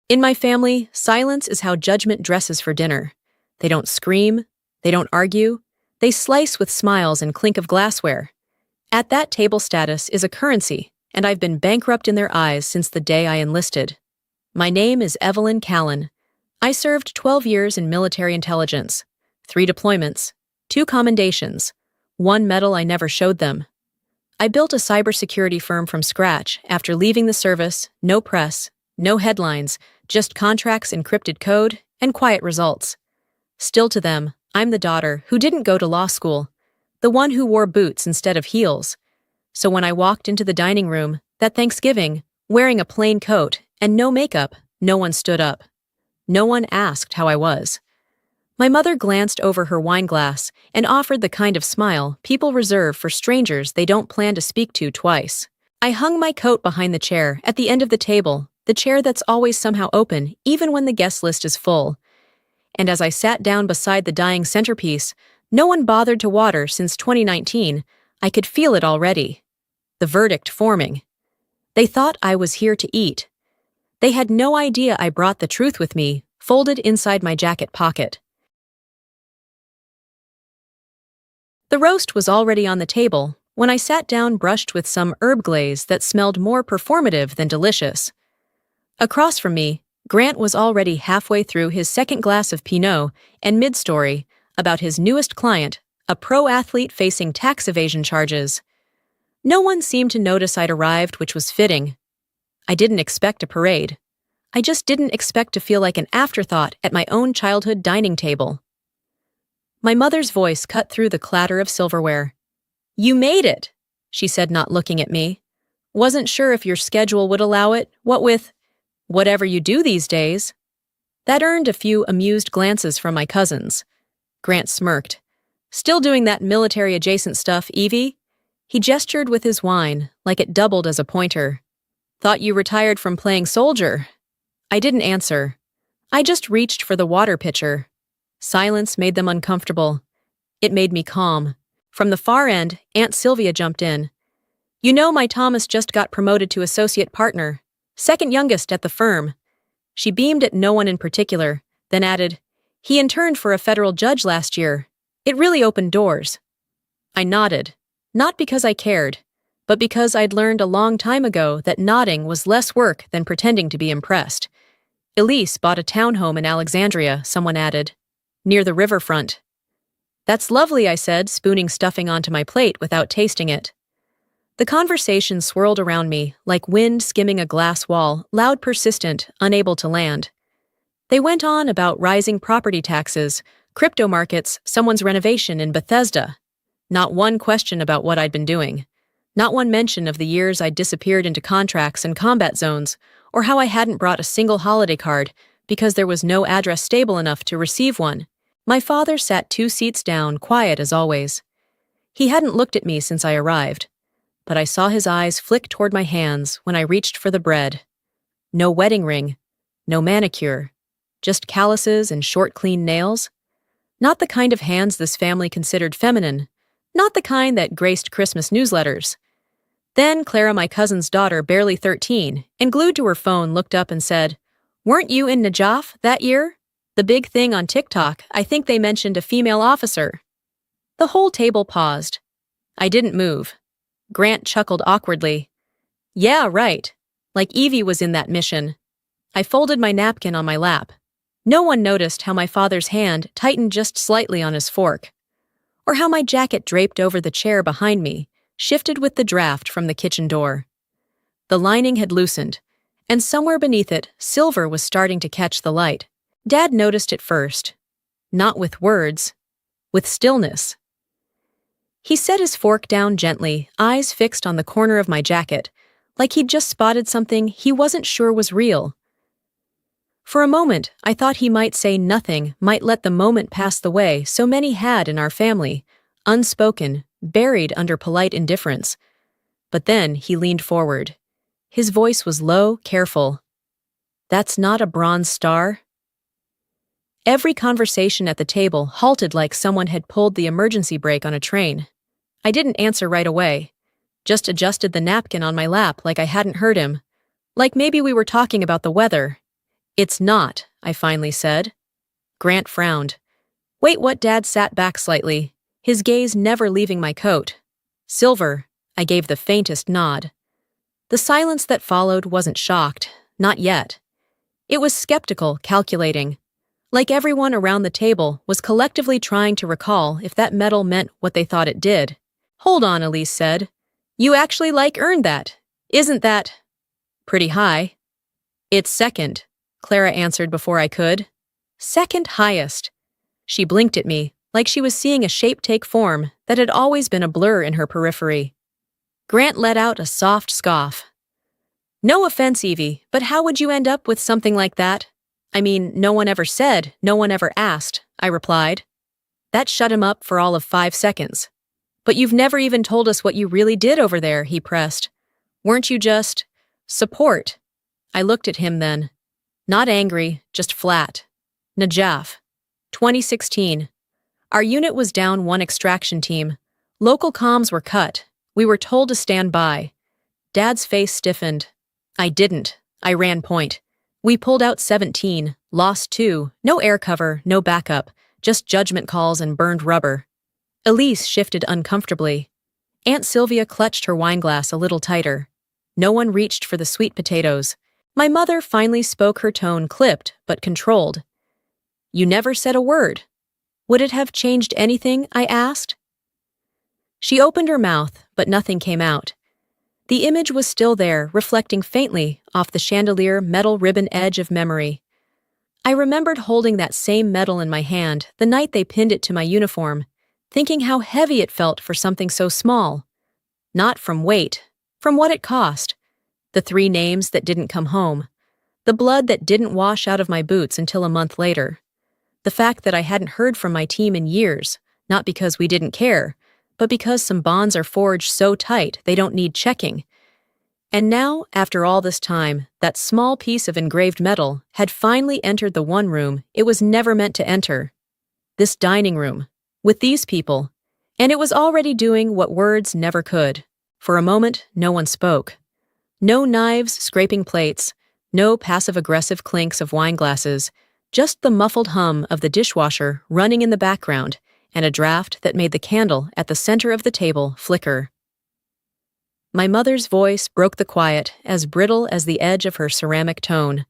In my family, silence is how judgment dresses for dinner. They don't scream, they don't argue, they slice with smiles and clink of glassware. At that table status is a currency, and I've been bankrupt in their eyes since the day I enlisted. My name is Evelyn Callan. I served 12 years in military intelligence, 3 deployments, 2 commendations, 1 medal I never showed them. I built a cybersecurity firm from scratch after leaving the service, no press, no headlines, just contracts, encrypted code, and quiet results. Still to them, I'm the daughter who didn't go to law school, the one who wore boots instead of heels. So when I walked into the dining room that Thanksgiving, wearing a plain coat and no makeup, no one stood up. No one asked how I was. My mother glanced over her wine glass and offered the kind of smile people reserve for strangers they don't plan to speak to twice. I hung my coat behind the chair at the end of the table, the chair that's always somehow open even when the guest list is full. And as I sat down beside the dying centerpiece, no one bothered to water since 2019, I could feel it already. The verdict forming. They thought I was here to eat. They had no idea I brought the truth with me, folded inside my jacket pocket. The roast was already on the table when I sat down, brushed with some herb glaze that smelled more performative than delicious. Across from me, Grant was already halfway through his second glass of Pinot and mid-story about his newest client, a pro athlete facing tax evasion charges. No one seemed to notice I'd arrived, which was fitting. I didn't expect a parade. I just didn't expect to feel like an afterthought at my own childhood dining table. My mother's voice cut through the clatter of silverware. "You made it," she said, not looking at me. "Wasn't sure if your schedule would allow it, what with whatever you do these days." That earned a few amused glances from my cousins. Grant smirked. "Still doing that military-adjacent stuff, Evie?" He gestured with his wine, like it doubled as a pointer. "Thought you retired from playing soldier." I didn't answer. I just reached for the water pitcher. Silence made them uncomfortable. It made me calm. From the far end, Aunt Sylvia jumped in. "You know my Thomas just got promoted to associate partner, second youngest at the firm." She beamed at no one in particular, then added, "He interned for a federal judge last year. It really opened doors." I nodded, not because I cared, but because I'd learned a long time ago that nodding was less work than pretending to be impressed. "Elise bought a townhome in Alexandria," someone added, "near the riverfront." "That's lovely," I said, spooning stuffing onto my plate without tasting it. The conversation swirled around me, like wind skimming a glass wall, loud, persistent, unable to land. They went on about rising property taxes, crypto markets, someone's renovation in Bethesda. Not one question about what I'd been doing. Not one mention of the years I'd disappeared into contracts and combat zones, or how I hadn't brought a single holiday card because there was no address stable enough to receive one. My father sat 2 seats down, quiet as always. He hadn't looked at me since I arrived, but I saw his eyes flick toward my hands when I reached for the bread. No wedding ring, no manicure, just calluses and short, clean nails. Not the kind of hands this family considered feminine, not the kind that graced Christmas newsletters. Then Clara, my cousin's daughter, barely 13, and glued to her phone, looked up and said, "Weren't you in Najaf that year? The big thing on TikTok, I think they mentioned a female officer." The whole table paused. I didn't move. Grant chuckled awkwardly. "Yeah, right. Like Evie was in that mission." I folded my napkin on my lap. No one noticed how my father's hand tightened just slightly on his fork, or how my jacket draped over the chair behind me shifted with the draft from the kitchen door. The lining had loosened, and somewhere beneath it, silver was starting to catch the light. Dad noticed it first. Not with words, with stillness. He set his fork down gently, eyes fixed on the corner of my jacket, like he'd just spotted something he wasn't sure was real. For a moment, I thought he might say nothing, might let the moment pass the way so many had in our family, unspoken, buried under polite indifference. But then he leaned forward. His voice was low, careful. "That's not a bronze star?" Every conversation at the table halted like someone had pulled the emergency brake on a train. I didn't answer right away, just adjusted the napkin on my lap like I hadn't heard him, like maybe we were talking about the weather. It's not, I finally said. Grant frowned. Wait, what? Dad sat back slightly, his gaze never leaving my coat. Silver, I gave the faintest nod. The silence that followed wasn't shocked, not yet. It was skeptical, calculating. Like everyone around the table was collectively trying to recall if that medal meant what they thought it did. Hold on, Elise said. You actually earned that. Isn't that pretty high? It's second, Clara answered before I could. Second highest. She blinked at me, like she was seeing a shape take form that had always been a blur in her periphery. Grant let out a soft scoff. No offense, Evie, but how would you end up with something like that? I mean, no one ever said, no one ever asked, I replied. That shut him up for all of 5 seconds. But you've never even told us what you really did over there, he pressed. Weren't you just support? I looked at him then. Not angry, just flat. Najaf. 2016. Our unit was down 1 extraction team. Local comms were cut. We were told to stand by. Dad's face stiffened. I didn't. I ran point. We pulled out 17, lost 2, no air cover, no backup, just judgment calls and burned rubber. Elise shifted uncomfortably. Aunt Sylvia clutched her wineglass a little tighter. No one reached for the sweet potatoes. My mother finally spoke, her tone clipped but controlled. You never said a word. Would it have changed anything? I asked. She opened her mouth, but nothing came out. The image was still there, reflecting faintly off the chandelier metal ribbon edge of memory. I remembered holding that same medal in my hand the night they pinned it to my uniform, thinking how heavy it felt for something so small. Not from weight, from what it cost. The 3 names that didn't come home. The blood that didn't wash out of my boots until a month later. The fact that I hadn't heard from my team in years, not because we didn't care, but because some bonds are forged so tight they don't need checking. And now, after all this time, that small piece of engraved metal had finally entered the one room it was never meant to enter. This dining room, with these people, and it was already doing what words never could. For a moment, no one spoke. No knives scraping plates, no passive-aggressive clinks of wine glasses, just the muffled hum of the dishwasher running in the background and a draft that made the candle at the center of the table flicker. My mother's voice broke the quiet, as brittle as the edge of her ceramic tone.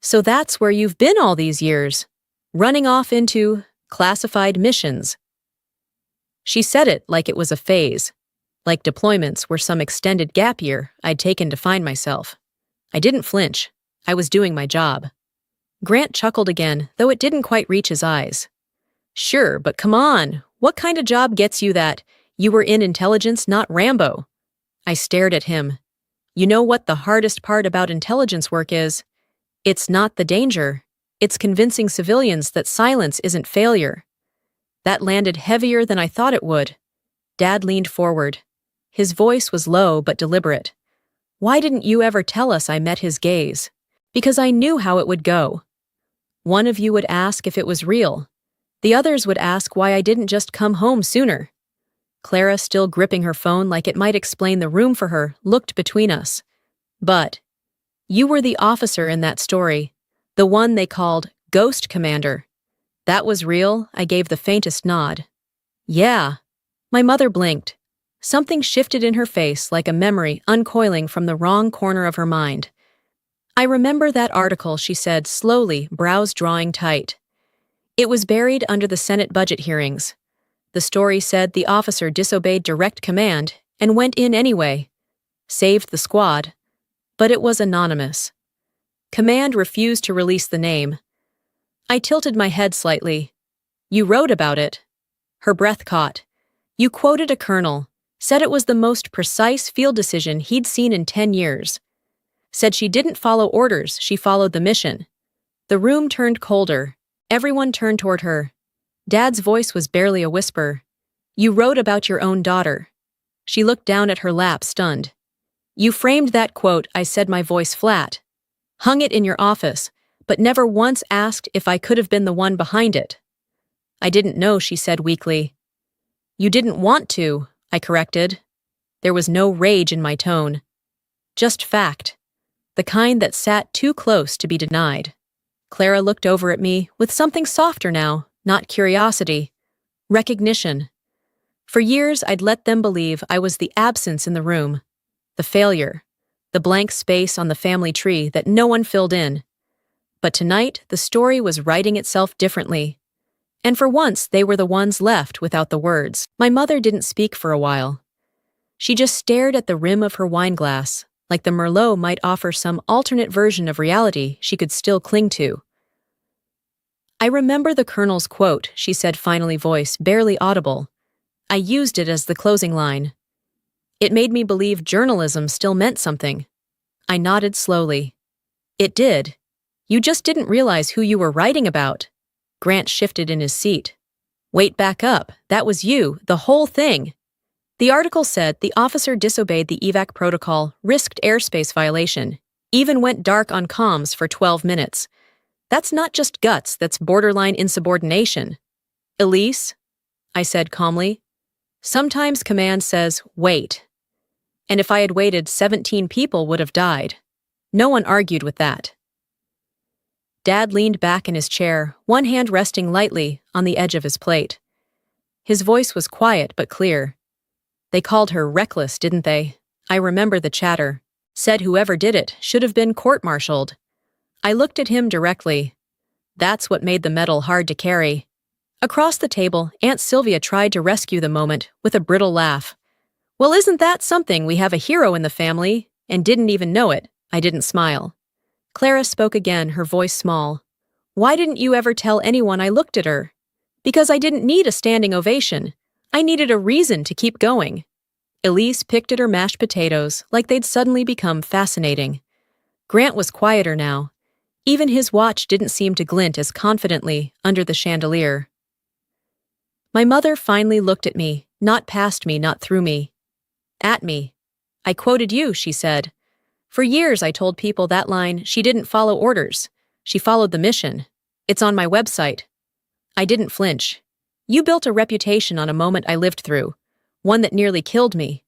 So that's where you've been all these years, running off into classified missions. She said it like it was a phase, like deployments were some extended gap year I'd taken to find myself. I didn't flinch. I was doing my job. Grant chuckled again, though it didn't quite reach his eyes. Sure, but come on, what kind of job gets you that? You were in intelligence, not Rambo. I stared at him. You know what the hardest part about intelligence work is? It's not the danger. It's convincing civilians that silence isn't failure. That landed heavier than I thought it would. Dad leaned forward. His voice was low but deliberate. Why didn't you ever tell us? I met his gaze. Because I knew how it would go. One of you would ask if it was real. The others would ask why I didn't just come home sooner. Clara, still gripping her phone like it might explain the room for her, looked between us. But you were the officer in that story, the one they called Ghost Commander. That was real, I gave the faintest nod. Yeah. My mother blinked. Something shifted in her face like a memory uncoiling from the wrong corner of her mind. I remember that article, she said slowly, brows drawing tight. It was buried under the Senate budget hearings. The story said the officer disobeyed direct command and went in anyway. Saved the squad. But it was anonymous. Command refused to release the name. I tilted my head slightly. You wrote about it. Her breath caught. You quoted a colonel, said it was the most precise field decision he'd seen in 10 years. Said she didn't follow orders, she followed the mission. The room turned colder. Everyone turned toward her. Dad's voice was barely a whisper. You wrote about your own daughter. She looked down at her lap, stunned. You framed that quote, I said, my voice flat. Hung it in your office, but never once asked if I could have been the one behind it. I didn't know, she said weakly. You didn't want to, I corrected. There was no rage in my tone. Just fact. the kind that sat too close to be denied. Clara looked over at me with something softer now, not curiosity, recognition. For years, I'd let them believe I was the absence in the room, the failure, the blank space on the family tree that no one filled in. But tonight, the story was writing itself differently. And for once, they were the ones left without the words. My mother didn't speak for a while. She just stared at the rim of her wineglass, like the Merlot might offer some alternate version of reality she could still cling to. I remember the Colonel's quote, she said finally, voice barely audible. I used it as the closing line. It made me believe journalism still meant something. I nodded slowly. It did. You just didn't realize who you were writing about. Grant shifted in his seat. Wait, back up. That was you, the whole thing. The article said the officer disobeyed the evac protocol, risked airspace violation, even went dark on comms for 12 minutes. That's not just guts, that's borderline insubordination. Elise, I said calmly, sometimes command says, wait. And if I had waited, 17 people would have died. No one argued with that. Dad leaned back in his chair, one hand resting lightly on the edge of his plate. His voice was quiet but clear. They called her reckless, didn't they? I remember the chatter. Said whoever did it should have been court-martialed. I looked at him directly. That's what made the medal hard to carry. Across the table, Aunt Sylvia tried to rescue the moment with a brittle laugh. Well, isn't that something? We have a hero in the family, and didn't even know it. I didn't smile. Clara spoke again, her voice small. Why didn't you ever tell anyone? I looked at her. Because I didn't need a standing ovation. I needed a reason to keep going. Elise picked at her mashed potatoes like they'd suddenly become fascinating. Grant was quieter now. Even his watch didn't seem to glint as confidently under the chandelier. My mother finally looked at me, not past me, not through me. At me. I quoted you, she said. For years I told people that line, she didn't follow orders. She followed the mission. It's on my website. I didn't flinch. You built a reputation on a moment I lived through, one that nearly killed me.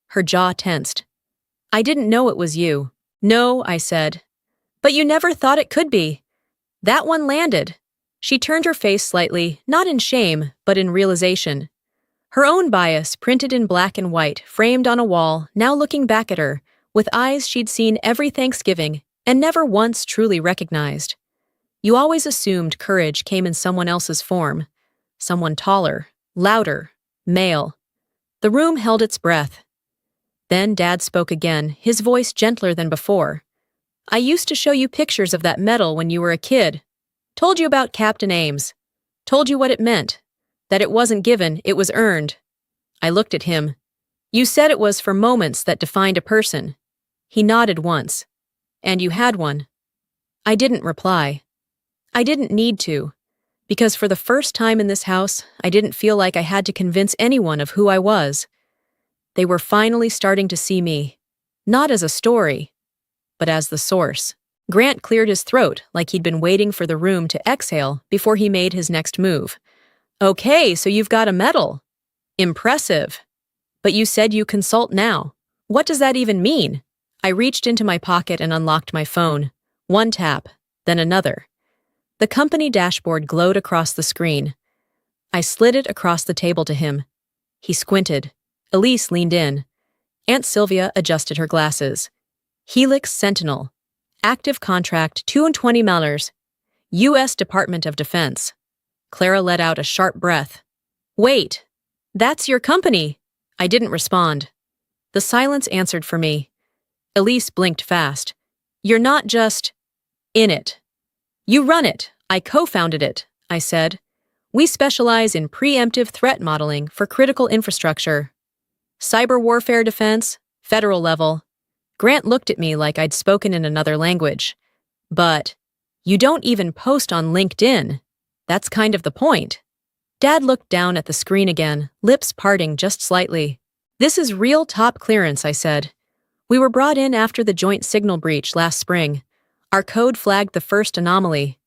Her jaw tensed. I didn't know it was you. No, I said. But you never thought it could be. That one landed. She turned her face slightly, not in shame, but in realization. Her own bias, printed in black and white, framed on a wall, now looking back at her, with eyes she'd seen every Thanksgiving and never once truly recognized. You always assumed courage came in someone else's form. Someone taller, louder, male. The room held its breath. Then Dad spoke again, his voice gentler than before. I used to show you pictures of that medal when you were a kid. Told you about Captain Ames. Told you what it meant. That it wasn't given, it was earned. I looked at him. You said it was for moments that defined a person. He nodded once. And you had one. I didn't reply. I didn't need to. Because for the first time in this house, I didn't feel like I had to convince anyone of who I was. They were finally starting to see me, not as a story, but as the source. Grant cleared his throat like he'd been waiting for the room to exhale before he made his next move. Okay, so you've got a medal. Impressive. But you said you consult now. What does that even mean? I reached into my pocket and unlocked my phone. One tap, then another. The company dashboard glowed across the screen. I slid it across the table to him. He squinted. Elise leaned in. Aunt Sylvia adjusted her glasses. Helix Sentinel. Active contract $220, U.S. Department of Defense. Clara let out a sharp breath. Wait, that's your company. I didn't respond. The silence answered for me. Elise blinked fast. You're not just in it. You run it. I co-founded it, I said. We specialize in preemptive threat modeling for critical infrastructure. Cyber warfare defense, federal level. Grant looked at me like I'd spoken in another language. But you don't even post on LinkedIn. That's kind of the point. Dad looked down at the screen again, lips parting just slightly. This is real top clearance, I said. We were brought in after the joint signal breach last spring. Our code flagged the first anomaly.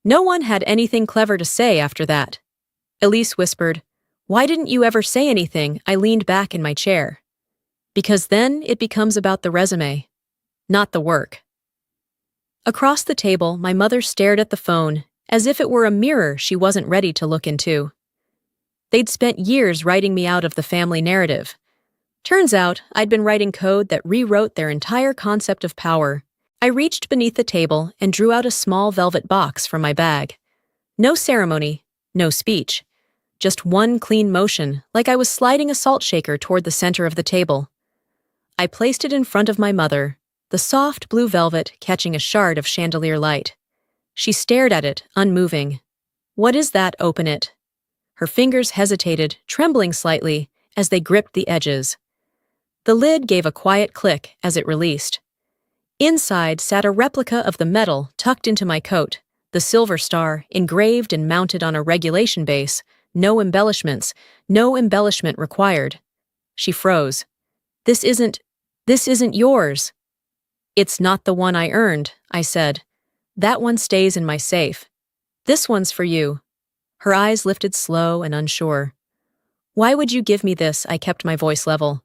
No one had anything clever to say after that. Elise whispered, Why didn't you ever say anything? I leaned back in my chair. Because then it becomes about the resume, not the work. Across the table, my mother stared at the phone, as if it were a mirror she wasn't ready to look into. They'd spent years writing me out of the family narrative. Turns out, I'd been writing code that rewrote their entire concept of power. I reached beneath the table and drew out a small velvet box from my bag. No ceremony, no speech. Just one clean motion, like I was sliding a salt shaker toward the center of the table. I placed it in front of my mother, the soft blue velvet catching a shard of chandelier light. She stared at it, unmoving. "What is that? Open it." Her fingers hesitated, trembling slightly, as they gripped the edges. The lid gave a quiet click as it released. Inside sat a replica of the medal tucked into my coat, the silver star engraved and mounted on a regulation base, no embellishments, no embellishment required. She froze. This isn't yours." "It's not the one I earned," I said. "That one stays in my safe. This one's for you." Her eyes lifted slow and unsure. "Why would you give me this?" I kept my voice level.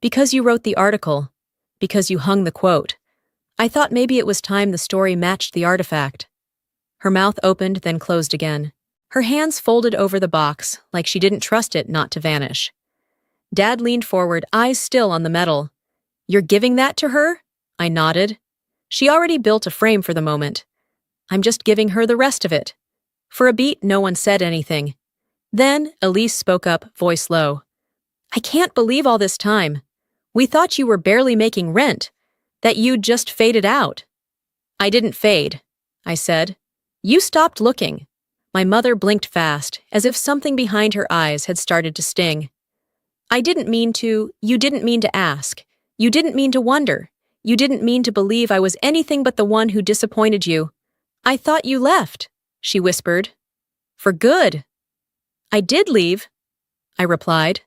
"Because you wrote the article. Because you hung the quote. I thought maybe it was time the story matched the artifact." Her mouth opened, then closed again. Her hands folded over the box, like she didn't trust it not to vanish. Dad leaned forward, eyes still on the medal. "You're giving that to her?" I nodded. "She already built a frame for the moment. I'm just giving her the rest of it." For a beat, no one said anything. Then, Elise spoke up, voice low. "I can't believe all this time. We thought you were barely making rent, that you'd just faded out." "I didn't fade," I said. "You stopped looking." My mother blinked fast, as if something behind her eyes had started to sting. "I didn't mean to, you didn't mean to ask. You didn't mean to wonder. You didn't mean to believe I was anything but the one who disappointed you. I thought you left," she whispered. "For good." "I did leave," I replied.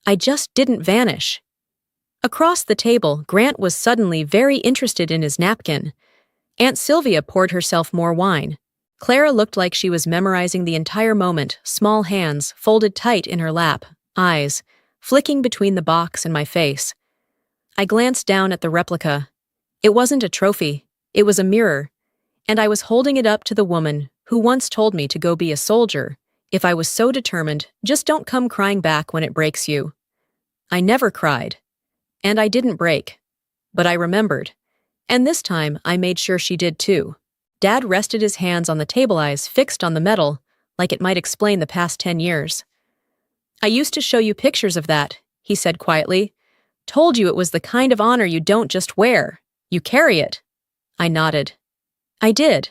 "I just didn't vanish." Across the table, Grant was suddenly very interested in his napkin. Aunt Sylvia poured herself more wine. Clara looked like she was memorizing the entire moment, small hands folded tight in her lap, eyes flicking between the box and my face. I glanced down at the replica. It wasn't a trophy, it was a mirror, and I was holding it up to the woman who once told me to go be a soldier. If I was so determined, just don't come crying back when it breaks you. I never cried. And I didn't break. But I remembered. And this time, I made sure she did too. Dad rested his hands on the table, eyes fixed on the medal, like it might explain the past 10 years. "I used to show you pictures of that," he said quietly. "Told you it was the kind of honor you don't just wear. You carry it." I nodded. "I did."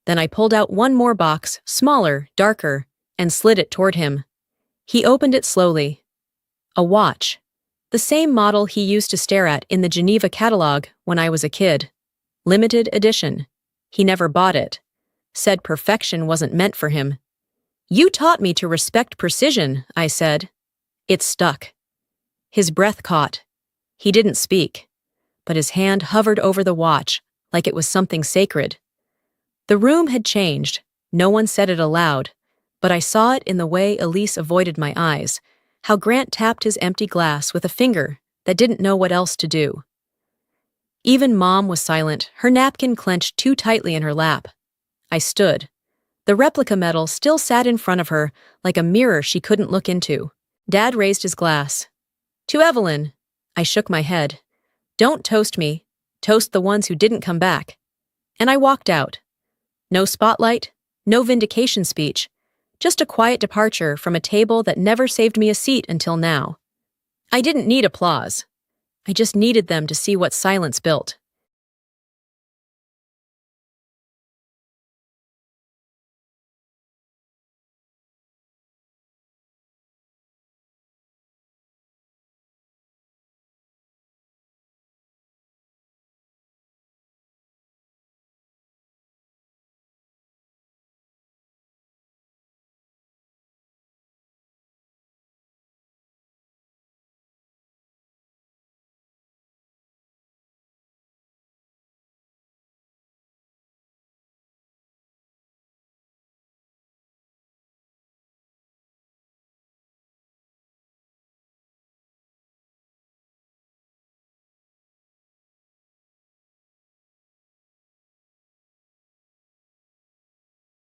Then I pulled out one more box, smaller, darker, and slid it toward him. He opened it slowly. A watch. The same model he used to stare at in the Geneva catalog when I was a kid. Limited edition. He never bought it. Said perfection wasn't meant for him. "You taught me to respect precision," I said. It stuck. His breath caught. He didn't speak, but his hand hovered over the watch like it was something sacred. The room had changed. No one said it aloud, but I saw it in the way Elise avoided my eyes, how Grant tapped his empty glass with a finger that didn't know what else to do. Even Mom was silent, her napkin clenched too tightly in her lap. I stood. The replica medal still sat in front of her like a mirror she couldn't look into. Dad raised his glass. "To Evelyn." I shook my head. "Don't toast me. Toast the ones who didn't come back." And I walked out. No spotlight, no vindication speech, just a quiet departure from a table that never saved me a seat until now. I didn't need applause. I just needed them to see what silence built.